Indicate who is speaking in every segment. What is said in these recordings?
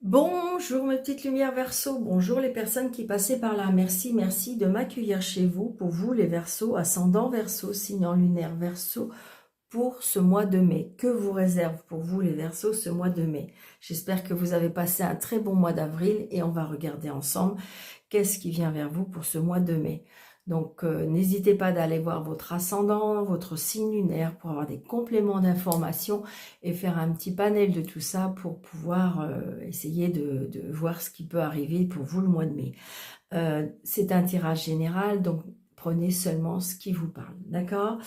Speaker 1: Bonjour mes petites lumières Verseau, bonjour les personnes qui passaient par là, merci de m'accueillir chez vous, pour vous les Verseaux, ascendant Verseau, signe lunaire Verseau, pour ce mois de mai. Que vous réserve pour vous les Verseaux ce mois de mai? J'espère que vous avez passé un très bon mois d'avril et on va regarder ensemble qu'est-ce qui vient vers vous pour ce mois de mai. Donc, n'hésitez pas d'aller voir votre ascendant, votre signe lunaire pour avoir des compléments d'informations et faire un petit panel de tout ça pour pouvoir essayer de voir ce qui peut arriver pour vous le mois de mai. C'est un tirage général, donc prenez seulement ce qui vous parle, d'accord?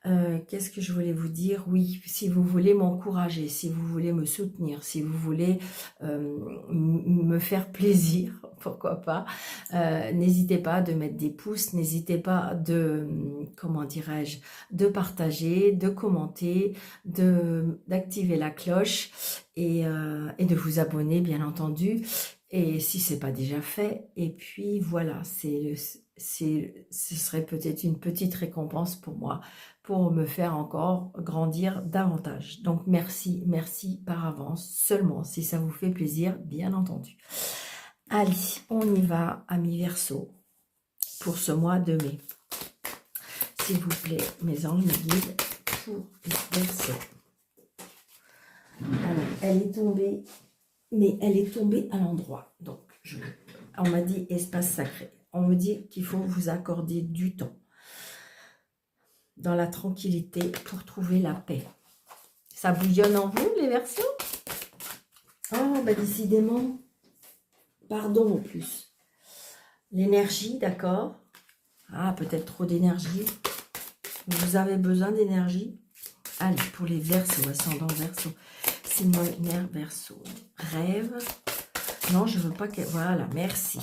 Speaker 1: Qu'est-ce que je voulais vous dire? Oui, si vous voulez m'encourager, si vous voulez me soutenir, si vous voulez me faire plaisir, pourquoi pas, n'hésitez pas de mettre des pouces, n'hésitez pas de, comment dirais-je, de partager, de commenter, d'activer la cloche et de vous abonner, bien entendu. Et si c'est pas déjà fait, et puis voilà, ce serait peut-être une petite récompense pour moi, pour me faire encore grandir davantage. Donc merci par avance, seulement si ça vous fait plaisir, bien entendu. Allez, on y va, amis Verseau, pour ce mois de mai. S'il vous plaît, mes anges me guident pour les Verseaux. Alors, elle est tombée, mais elle est tombée à l'endroit. Donc, on m'a dit espace sacré. On me dit qu'il faut vous accorder du temps dans la tranquillité pour trouver la paix. Ça bouillonne en vous, les Verseaux? Oh, bah décidément. Pardon, en plus. L'énergie, d'accord. Ah, peut-être trop d'énergie. Vous avez besoin d'énergie? Allez, pour les Verseaux, ascendant Verseau. Signe lunaire Verseau. Rêve. Non, je veux pas que... Voilà, merci.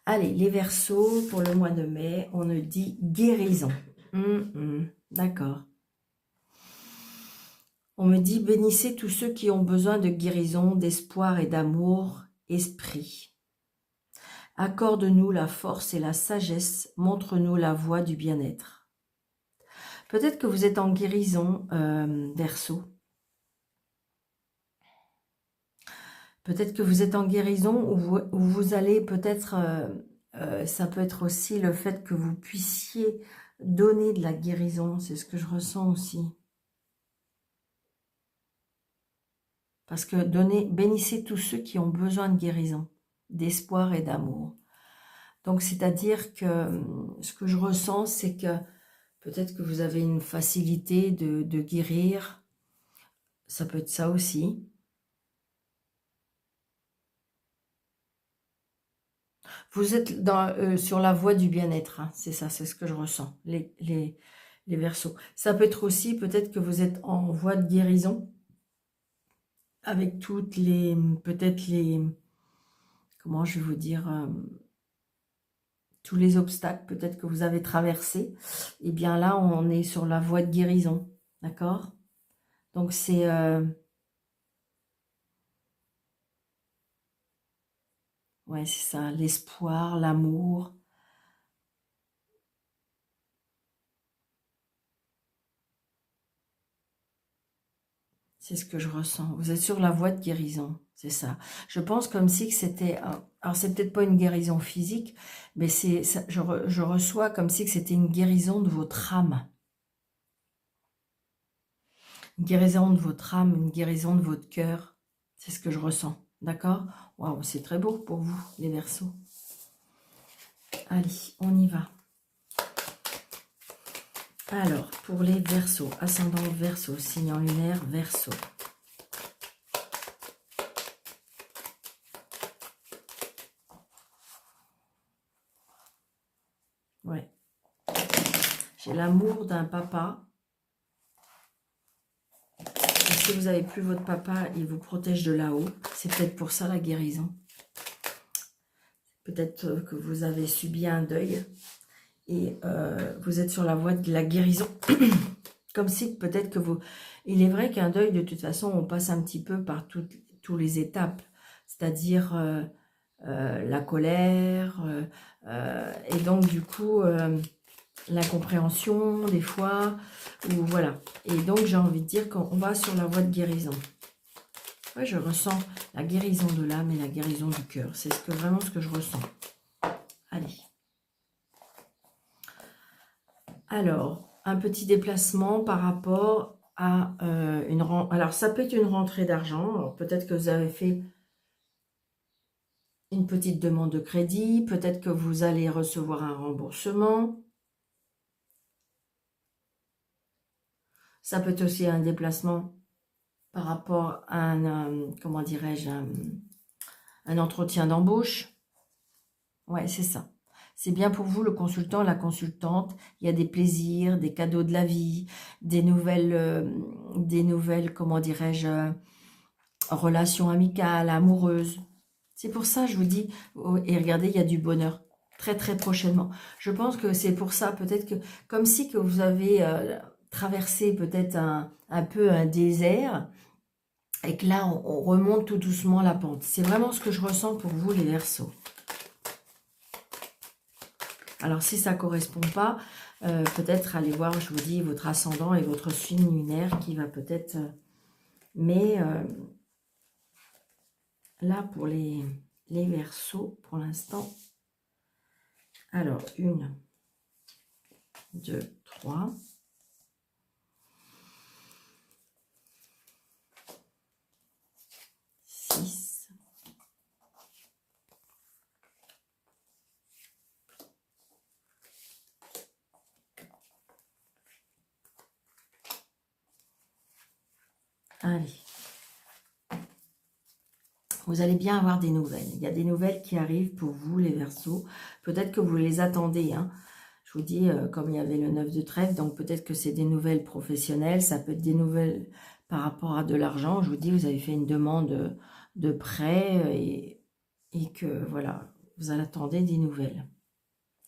Speaker 1: Allez, les Verseaux, pour le mois de mai, on nous dit guérison. D'accord. On me dit bénissez tous ceux qui ont besoin de guérison, d'espoir et d'amour, esprit. Accorde-nous la force et la sagesse, montre-nous la voie du bien-être. Peut-être que vous êtes en guérison, Verseau. Peut-être que vous êtes en guérison où vous allez peut-être, ça peut être aussi le fait que vous puissiez donner de la guérison, c'est ce que je ressens aussi. Parce que bénissez tous ceux qui ont besoin de guérison, d'espoir et d'amour. Donc c'est-à-dire que ce que je ressens, c'est que peut-être que vous avez une facilité de guérir, ça peut être ça aussi. Vous êtes sur la voie du bien-être, hein, c'est ça, c'est ce que je ressens, les Verseaux. Ça peut être aussi, peut-être que vous êtes en voie de guérison, avec toutes les, peut-être les, comment je vais vous dire, tous les obstacles peut-être que vous avez traversés. Et bien là, on est sur la voie de guérison, d'accord? Donc c'est... ouais, c'est ça, l'espoir, l'amour. C'est ce que je ressens. Vous êtes sur la voie de guérison, c'est ça. Je pense comme si que c'était... Alors, c'est peut-être pas une guérison physique, mais je reçois comme si que c'était une guérison de votre âme. Une guérison de votre âme, une guérison de votre cœur. C'est ce que je ressens, d'accord? Waouh, c'est très beau pour vous, les Verseaux. Allez, on y va. Alors, pour les Verseaux, ascendant Verseau, signe lunaire Verseau. Ouais. J'ai l'amour d'un papa. Et si vous n'avez plus votre papa, il vous protège de là-haut. C'est peut-être pour ça la guérison. Peut-être que vous avez subi un deuil. Et vous êtes sur la voie de la guérison. Comme si peut-être que vous... Il est vrai qu'un deuil, de toute façon, on passe un petit peu par toutes les étapes. C'est-à-dire la colère. Et donc, du coup, l'incompréhension, des fois. Ou voilà. Et donc, j'ai envie de dire qu'on va sur la voie de guérison. Ouais, je ressens la guérison de l'âme et la guérison du cœur. C'est vraiment ce que je ressens. Allez. Alors, un petit déplacement par rapport à une rentrée. Alors, ça peut être une rentrée d'argent. Peut-être que vous avez fait une petite demande de crédit. Peut-être que vous allez recevoir un remboursement. Ça peut être aussi un déplacement par rapport à un comment dirais-je, un entretien d'embauche. Ouais, c'est ça. C'est bien pour vous, le consultant, la consultante. Il y a des plaisirs, des cadeaux de la vie, des nouvelles, comment dirais-je, relations amicales, amoureuses. C'est pour ça, je vous dis, oh, et regardez, il y a du bonheur très très prochainement. Je pense que c'est pour ça, peut-être que, comme si que vous avez traversé peut-être un peu un désert, et que là, on remonte tout doucement la pente. C'est vraiment ce que je ressens pour vous, les Verseaux. Alors, si ça ne correspond pas, peut-être allez voir, je vous dis, votre ascendant et votre signe lunaire qui va peut-être... mais là, pour les Verseaux, pour l'instant... Alors, 1, 2, 3... 6... Allez. Vous allez bien avoir des nouvelles. Il y a des nouvelles qui arrivent pour vous, les Verseaux. Peut-être que vous les attendez. Hein. Je vous dis, comme il y avait le 9 de trèfle, donc peut-être que c'est des nouvelles professionnelles. Ça peut être des nouvelles par rapport à de l'argent. Je vous dis, vous avez fait une demande de prêt et que, voilà, vous attendez des nouvelles.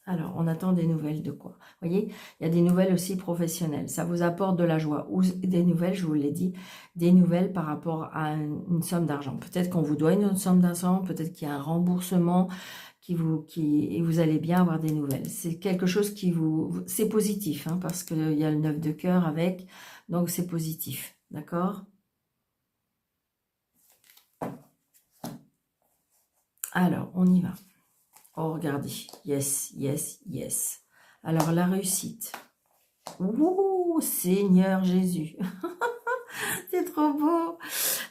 Speaker 1: Alors, on attend des nouvelles de quoi? Vous voyez, il y a des nouvelles aussi professionnelles. Ça vous apporte de la joie. Ou des nouvelles, je vous l'ai dit, des nouvelles par rapport à une somme d'argent. Peut-être qu'on vous doit une somme d'argent, peut-être qu'il y a un remboursement, et vous allez bien avoir des nouvelles. C'est quelque chose qui c'est positif, hein, parce qu'il y a le 9 de cœur avec, donc c'est positif. D'accord? Alors, on y va. Oh, regardez. Yes, yes, yes. Alors, la réussite. Ouh, Seigneur Jésus. C'est trop beau.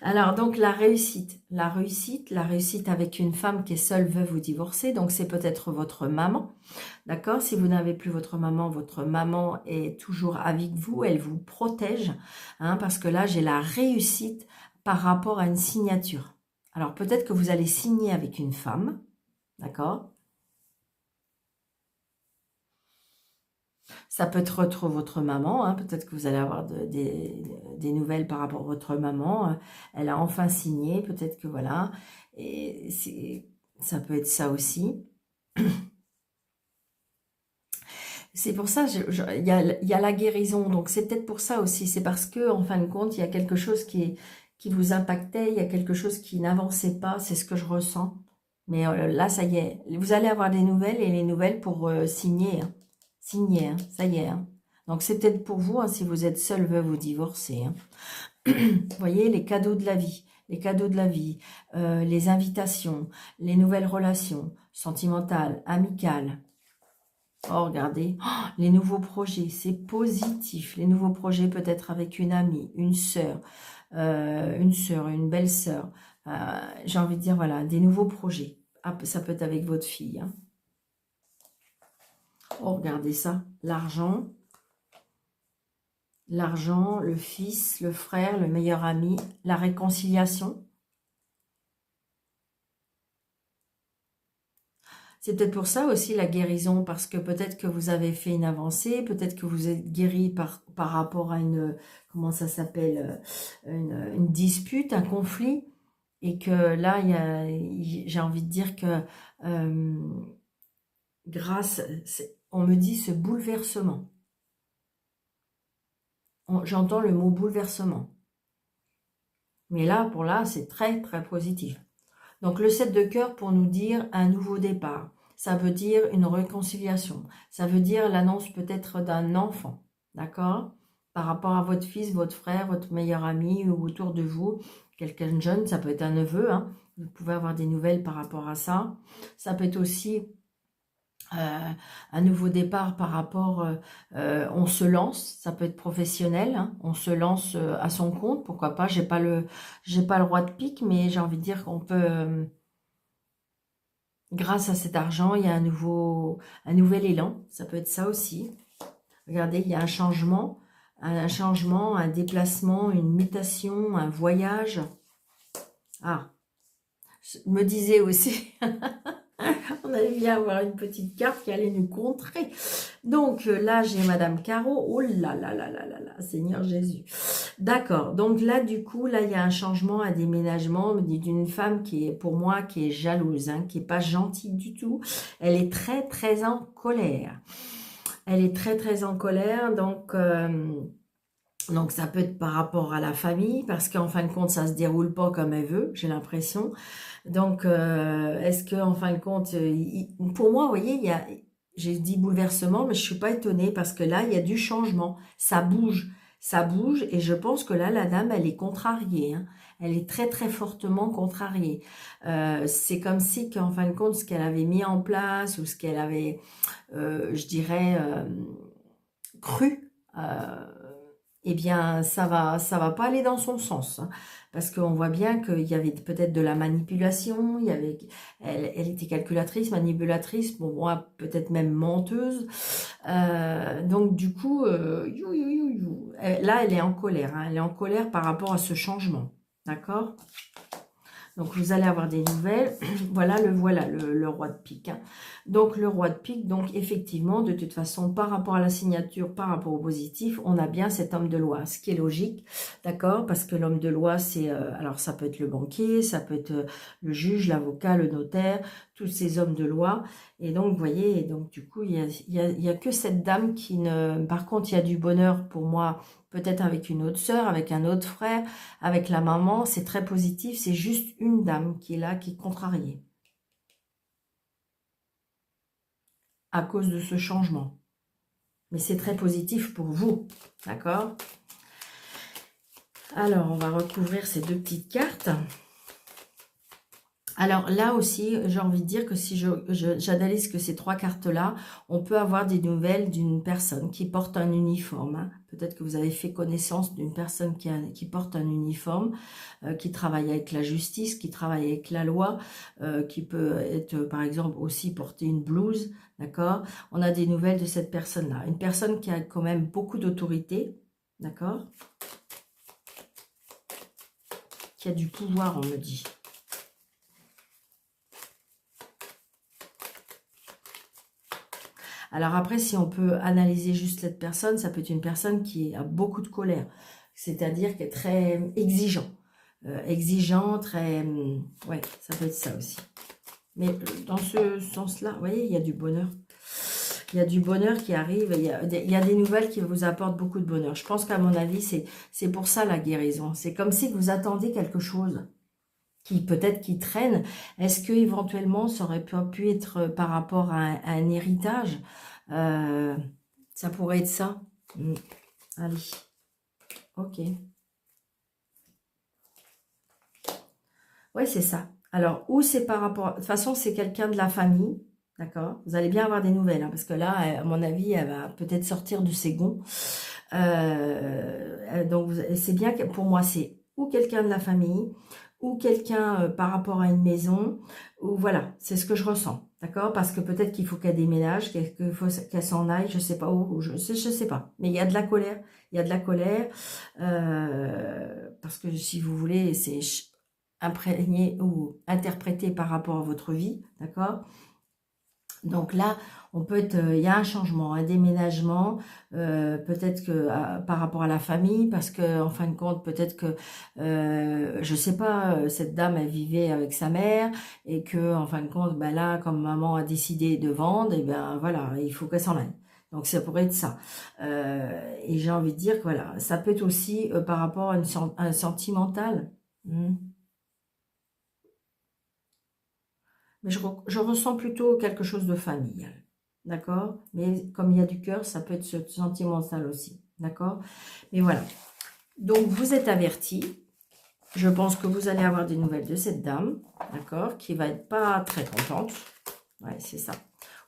Speaker 1: Alors, donc, la réussite. La réussite avec une femme qui est seule, veuve ou divorcée. Donc, c'est peut-être votre maman. D'accord? Si vous n'avez plus votre maman est toujours avec vous. Elle vous protège. Hein, parce que là, j'ai la réussite par rapport à une signature. Alors, peut-être que vous allez signer avec une femme. D'accord? Ça peut être votre maman, hein. Peut-être que vous allez avoir des nouvelles par rapport à votre maman. Elle a enfin signé, peut-être que voilà. Et ça peut être ça aussi. C'est pour ça, il y a la guérison. Donc c'est peut-être pour ça aussi. C'est parce que, en fin de compte, il y a quelque chose qui vous impactait. Il y a quelque chose qui n'avançait pas. C'est ce que je ressens. Mais là, ça y est. Vous allez avoir des nouvelles et les nouvelles pour signer. Hein. Signé, hein, ça y est. Hein. Donc, c'est peut-être pour vous, hein, si vous êtes seul, veuve ou divorcé. Hein. Vous voyez, les cadeaux de la vie. Les cadeaux de la vie, les invitations, les nouvelles relations sentimentales, amicales. Oh, regardez, oh, les nouveaux projets, c'est positif. Les nouveaux projets peut-être avec une amie, une sœur, une belle-sœur. J'ai envie de dire, voilà, des nouveaux projets. Ah, ça peut être avec votre fille, hein. Oh, regardez ça, l'argent, le fils, le frère, le meilleur ami, la réconciliation. C'est peut-être pour ça aussi la guérison, parce que peut-être que vous avez fait une avancée, peut-être que vous êtes guéri par rapport à une, comment ça s'appelle, une dispute, un conflit, et que là, j'ai envie de dire que grâce, on me dit ce bouleversement. J'entends le mot bouleversement. Mais là, c'est très, très positif. Donc, le 7 de cœur pour nous dire un nouveau départ. Ça veut dire une réconciliation. Ça veut dire l'annonce peut-être d'un enfant. D'accord? Par rapport à votre fils, votre frère, votre meilleur ami ou autour de vous. quelqu'un de jeune, ça peut être un neveu, hein. Vous pouvez avoir des nouvelles par rapport à ça. Ça peut être aussi un nouveau départ par rapport, on se lance, ça peut être professionnel, hein, on se lance à son compte, pourquoi pas, j'ai pas le roi de pique, mais j'ai envie de dire qu'on peut, grâce à cet argent, il y a un nouvel élan, ça peut être ça aussi. Regardez, il y a un changement, un déplacement, une mutation, un voyage. Ah, je me disais aussi, on allait bien avoir une petite carte qui allait nous contrer. Donc là, j'ai Madame Caro. Oh là là là là là là, Seigneur Jésus. D'accord. Donc là, du coup, là, il y a un changement, un déménagement d'une femme qui est, pour moi, qui est jalouse, hein, qui est pas gentille du tout. Elle est très, très en colère. Elle est très, très en colère. Donc ça peut être par rapport à la famille, parce qu'en fin de compte, ça se déroule pas comme elle veut, j'ai l'impression. Donc, est-ce que en fin de compte, pour moi, vous voyez, j'ai dit bouleversement, mais je suis pas étonnée parce que là, il y a du changement, ça bouge, et je pense que là, la dame, elle est contrariée, hein. Elle est très très fortement contrariée. C'est comme si, qu'en fin de compte, ce qu'elle avait mis en place ou ce qu'elle avait, je dirais, cru. Eh bien, ça va pas aller dans son sens, hein, parce qu'on voit bien qu'il y avait peut-être de la manipulation, elle était calculatrice, manipulatrice, bon, moi, peut-être même menteuse. Donc, du coup, là, elle est en colère, hein, elle est en colère par rapport à ce changement, d'accord? Donc, vous allez avoir des nouvelles. Voilà le roi de pique, hein. Donc, le roi de pique, donc, effectivement, de toute façon, par rapport à la signature, par rapport au positif, on a bien cet homme de loi, ce qui est logique, d'accord? Parce que l'homme de loi, c'est, alors, ça peut être le banquier, ça peut être le juge, l'avocat, le notaire, tous ces hommes de loi. Et donc, vous voyez, donc, du coup, il y a que cette dame qui ne... Par contre, il y a du bonheur pour moi, peut-être avec une autre sœur, avec un autre frère, avec la maman, c'est très positif, c'est juste une dame qui est là, qui est contrariée à cause de ce changement. Mais c'est très positif pour vous, d'accord? Alors, on va recouvrir ces deux petites cartes. Alors là aussi, j'ai envie de dire que si j'analyse que ces trois cartes-là, on peut avoir des nouvelles d'une personne qui porte un uniforme, hein. Peut-être que vous avez fait connaissance d'une personne qui porte un uniforme, qui travaille avec la justice, qui travaille avec la loi, qui peut être, par exemple, aussi porter une blouse, d'accord? On a des nouvelles de cette personne-là. Une personne qui a quand même beaucoup d'autorité, d'accord? Qui a du pouvoir, on me dit. Alors après, si on peut analyser juste cette personne, ça peut être une personne qui a beaucoup de colère. C'est-à-dire qu'elle est très exigeant. Exigeant, très... ouais, ça peut être ça aussi. Mais dans ce sens-là, vous voyez, il y a du bonheur. Il y a du bonheur qui arrive. Il y a des nouvelles qui vous apportent beaucoup de bonheur. Je pense qu'à mon avis, c'est pour ça la guérison. C'est comme si vous attendiez quelque chose qui peut-être qui traîne. Est-ce que éventuellement ça aurait pas pu être par rapport à un héritage? Ça pourrait être ça. Allez, ok. Ouais, c'est ça. Alors, ou c'est par rapport... De toute façon, c'est quelqu'un de la famille, d'accord? Vous allez bien avoir des nouvelles, hein, parce que là, à mon avis, elle va peut-être sortir de ses gonds. Donc, c'est bien que pour moi, c'est ou quelqu'un de la famille, ou quelqu'un par rapport à une maison, ou voilà, c'est ce que je ressens, d'accord? Parce que peut-être qu'il faut qu'elle déménage, qu'il faut qu'elle s'en aille, je sais pas où, je sais pas. Mais il y a de la colère, il y a de la colère, parce que si vous voulez, c'est imprégné ou interprété par rapport à votre vie, d'accord? Donc là, on peut être, il y a un changement, un déménagement, peut-être que par rapport à la famille, parce que en fin de compte, peut-être que, je sais pas, cette dame, elle vivait avec sa mère, et que en fin de compte, ben là, comme maman a décidé de vendre, et ben voilà, il faut qu'elle s'en aille. Donc ça pourrait être ça. Et j'ai envie de dire que voilà, ça peut être aussi par rapport à un sentimental. Mais je ressens plutôt quelque chose de familial, d'accord? Mais comme il y a du cœur, ça peut être sentimental aussi, d'accord? Mais voilà. Donc, vous êtes avertis. Je pense que vous allez avoir des nouvelles de cette dame, d'accord, qui va être pas très contente. Ouais, c'est ça.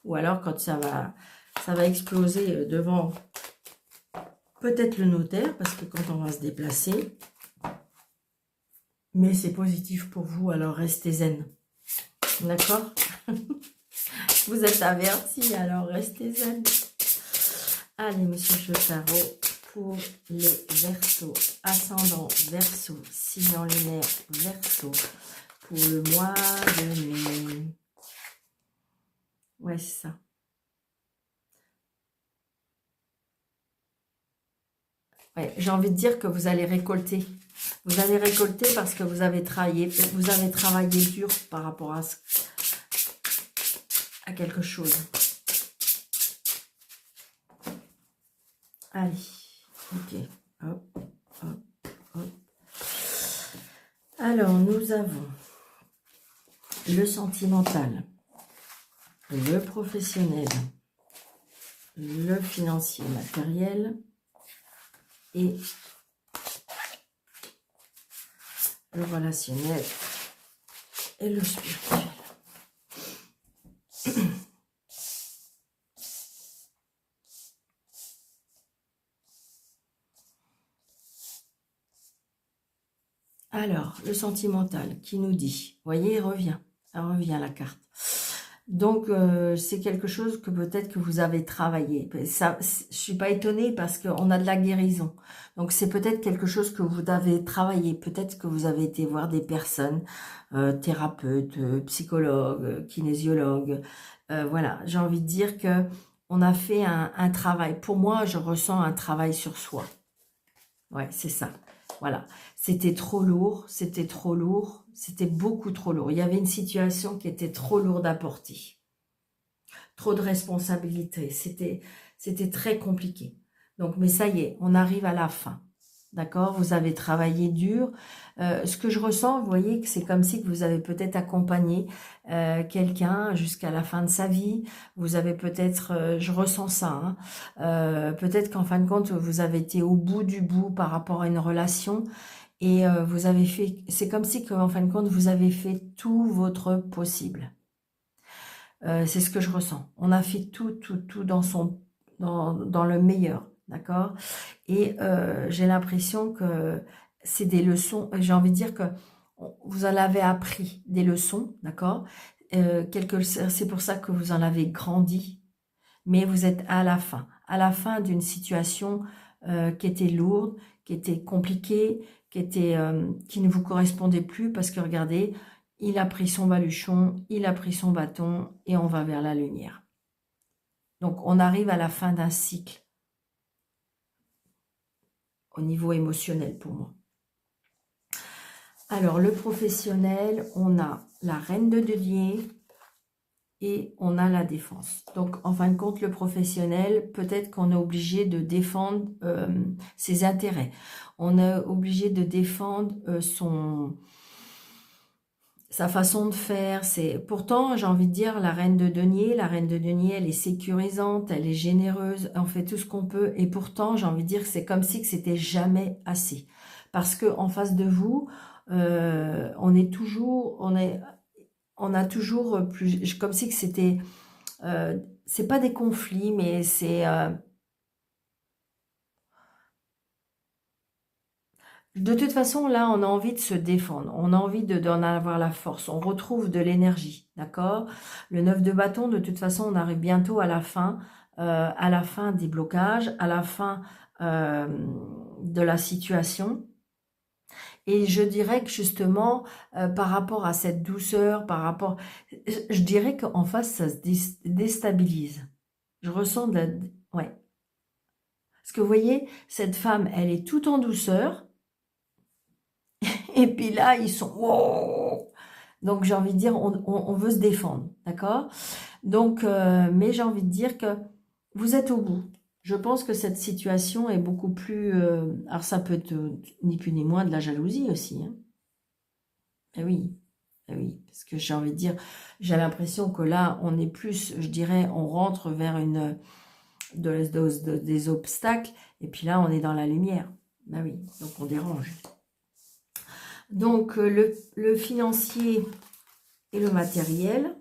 Speaker 1: Ou alors quand ça va exploser devant peut-être le notaire, parce que quand on va se déplacer, mais c'est positif pour vous, alors restez zen. D'accord? Vous êtes avertis, alors restez zen. Allez, monsieur Chotaro, pour les Verseaux, ascendant Verseau, signe lunaire Verseau, pour le mois de mai. Ouais, c'est ça. Ouais, j'ai envie de dire que vous allez récolter. Vous allez récolter parce que vous avez travaillé dur par rapport à quelque chose. Allez, ok. Hop, hop, hop. Alors, nous avons le sentimental, le professionnel, le financier matériel et le relationnel et le spirituel. Alors, le sentimental qui nous dit, vous voyez, elle revient la carte. Donc, c'est quelque chose que peut-être que vous avez travaillé. Ça, je suis pas étonnée parce qu'on a de la guérison. Donc, c'est peut-être quelque chose que vous avez travaillé. Peut-être que vous avez été voir des personnes, thérapeutes, psychologues, kinésiologues. Voilà, j'ai envie de dire que on a fait un travail. Pour moi, je ressens un travail sur soi. Ouais, c'est ça. Voilà. C'était trop lourd, c'était beaucoup trop lourd. Il y avait une situation qui était trop lourde à porter. Trop de responsabilités. C'était très compliqué. Donc, mais ça y est, on arrive à la fin. D'accord? Vous avez travaillé dur. Ce que je ressens, vous voyez, que c'est comme si que vous avez peut-être accompagné quelqu'un jusqu'à la fin de sa vie. Vous avez peut-être, je ressens ça, hein, peut-être qu'en fin de compte, vous avez été au bout du bout par rapport à une relation et vous avez fait, c'est comme si qu'en fin de compte, vous avez fait tout votre possible. C'est ce que je ressens. On a fait tout dans le meilleur, d'accord? Et j'ai l'impression que c'est des leçons, j'ai envie de dire que vous en avez appris des leçons, d'accord? C'est pour ça que vous en avez grandi, mais vous êtes à la fin d'une situation qui était lourde, qui était compliquée, qui ne vous correspondait plus, parce que regardez, il a pris son baluchon, il a pris son bâton, et on va vers la lumière. Donc, on arrive à la fin d'un cycle, au niveau émotionnel pour moi. Alors, le professionnel, on a la reine de denier et on a la défense. Donc, en fin de compte, le professionnel, peut-être qu'on est obligé de défendre ses intérêts. On est obligé de défendre sa façon de faire. Pourtant, j'ai envie de dire, la reine de denier, elle est sécurisante, elle est généreuse, on fait tout ce qu'on peut. Et pourtant, j'ai envie de dire que c'est comme si que c'était jamais assez. Parce que en face de vous, on a toujours plus, comme si que c'était, c'est pas des conflits, mais c'est, de toute façon, là, on a envie de se défendre, on a envie d'en avoir la force, on retrouve de l'énergie, d'accord? Le 9 de bâton, de toute façon, on arrive bientôt à la fin des blocages, à la fin de la situation. Et je dirais que justement, par rapport à cette douceur, je dirais qu'en face, ça se déstabilise. Je ressens de la... Ouais. Parce que vous voyez, cette femme, elle est toute en douceur. Et puis là, ils sont... Wow. Donc, j'ai envie de dire, on veut se défendre. D'accord? Donc, mais j'ai envie de dire que vous êtes au bout. Je pense que cette situation est beaucoup plus... alors, ça peut être ni plus ni moins de la jalousie aussi. Hein. Eh oui. Eh oui, parce que j'ai envie de dire, j'ai l'impression que là, on est plus, je dirais, on rentre vers des obstacles, et puis là, on est dans la lumière. Ben oui, donc on dérange. Donc, le financier et le matériel.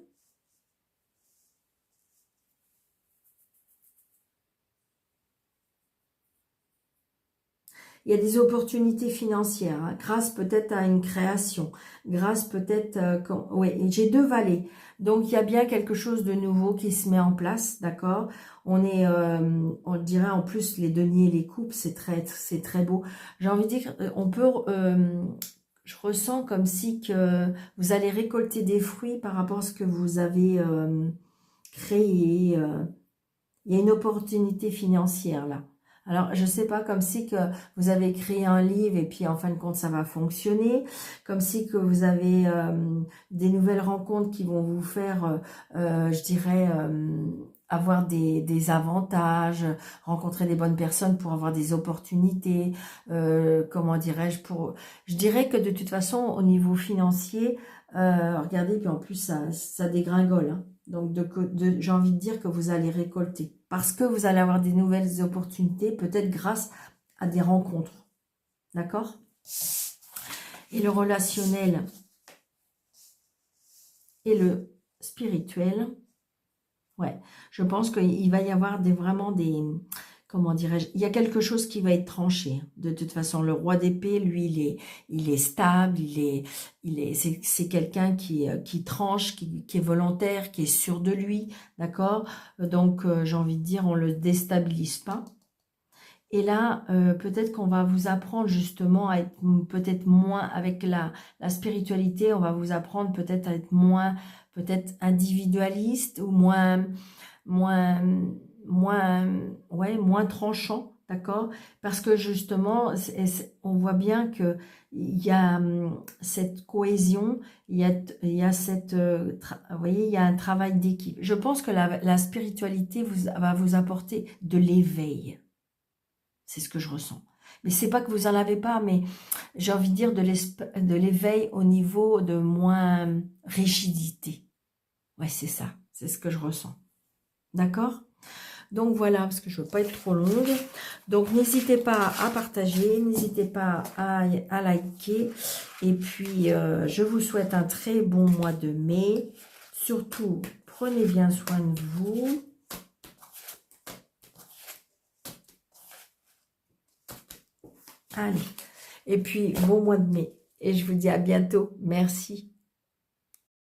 Speaker 1: Il y a des opportunités financières, hein, grâce peut-être à une création, grâce peut-être... oui, j'ai 2 valets. Donc, il y a bien quelque chose de nouveau qui se met en place, d'accord? On dirait en plus les deniers, les coupes, c'est très beau. J'ai envie de dire, on peut... je ressens comme si que vous allez récolter des fruits par rapport à ce que vous avez créé. Il y a une opportunité financière là. Alors, je sais pas, comme si que vous avez créé un livre et puis en fin de compte, ça va fonctionner. Comme si que vous avez des nouvelles rencontres qui vont vous faire, je dirais, avoir des avantages, rencontrer des bonnes personnes pour avoir des opportunités. Comment dirais-je, je dirais que de toute façon, au niveau financier, regardez, puis en plus, ça dégringole, hein. Donc, j'ai envie de dire que vous allez récolter. Parce que vous allez avoir des nouvelles opportunités, peut-être grâce à des rencontres. D'accord? Et le relationnel et le spirituel. Ouais, je pense qu'il va y avoir vraiment des... Comment dirais-je? Il y a quelque chose qui va être tranché. De toute façon, le roi d'épée, lui, il est stable, c'est quelqu'un qui tranche, qui est volontaire, qui est sûr de lui, d'accord? Donc, j'ai envie de dire, on le déstabilise pas. Et là, peut-être qu'on va vous apprendre justement à être peut-être moins, avec la spiritualité, on va vous apprendre peut-être à être moins, peut-être individualiste ou moins, moins tranchant, d'accord? Parce que justement, on voit bien que il y a cette cohésion, il y a cette, vous voyez, il y a un travail d'équipe. Je pense que la spiritualité va vous apporter de l'éveil. C'est ce que je ressens. Mais c'est pas que vous en avez pas, mais j'ai envie de dire de l'éveil au niveau de moins rigidité. Ouais, c'est ça. C'est ce que je ressens. D'accord? Donc voilà, parce que je ne veux pas être trop longue. Donc n'hésitez pas à partager, n'hésitez pas à liker. Et puis, je vous souhaite un très bon mois de mai. Surtout, prenez bien soin de vous. Allez. Et puis, bon mois de mai. Et je vous dis à bientôt. Merci.